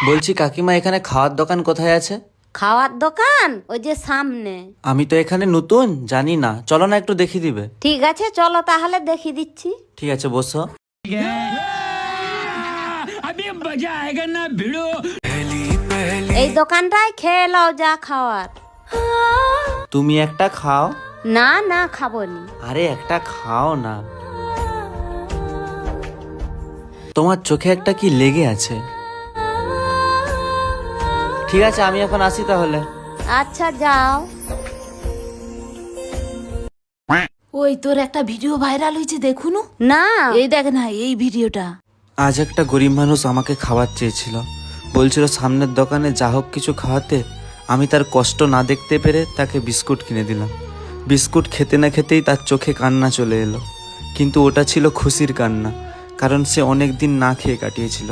বলছি কাকিমা, এখানে খাওয়ার দোকান কোথায় আছে? খাওয়ার দোকান ওই যে সামনে। আমি তো এখানে নতুন, জানি না, চলো না একটু দেখিয়ে দিবে। ঠিক আছে চলো তাহলে দেখিয়ে দিচ্ছি। ঠিক আছে, বসো। এই দোকানটায় খেয়ে নাও যা খাওয়ার। তুমি একটা খাও। না না খাবো নি। আরে একটা খাও না। তোমার চোখে একটা কি লেগে আছে। ঠিক আছে, আমি এখন আসি তাহলে। আচ্ছা যাও। ওই তোর একটা ভিডিও ভাইরাল হয়েছে দেখুন না এই দেখ না এই ভিডিওটা। আজ একটা গরিব মানুষ আমাকে খাবার চেয়েছিল, বলছিল সামনের দোকানে যা হোক কিছু খাওয়াতে। আমি তার কষ্ট না দেখতে পেরে তাকে বিস্কুট কিনে দিলাম। বিস্কুট খেতে না খেতেই তার চোখে কান্না চলে এলো, কিন্তু ওটা ছিল খুশির কান্না, কারণ সে অনেক দিন না খেয়ে কাটিয়েছিল।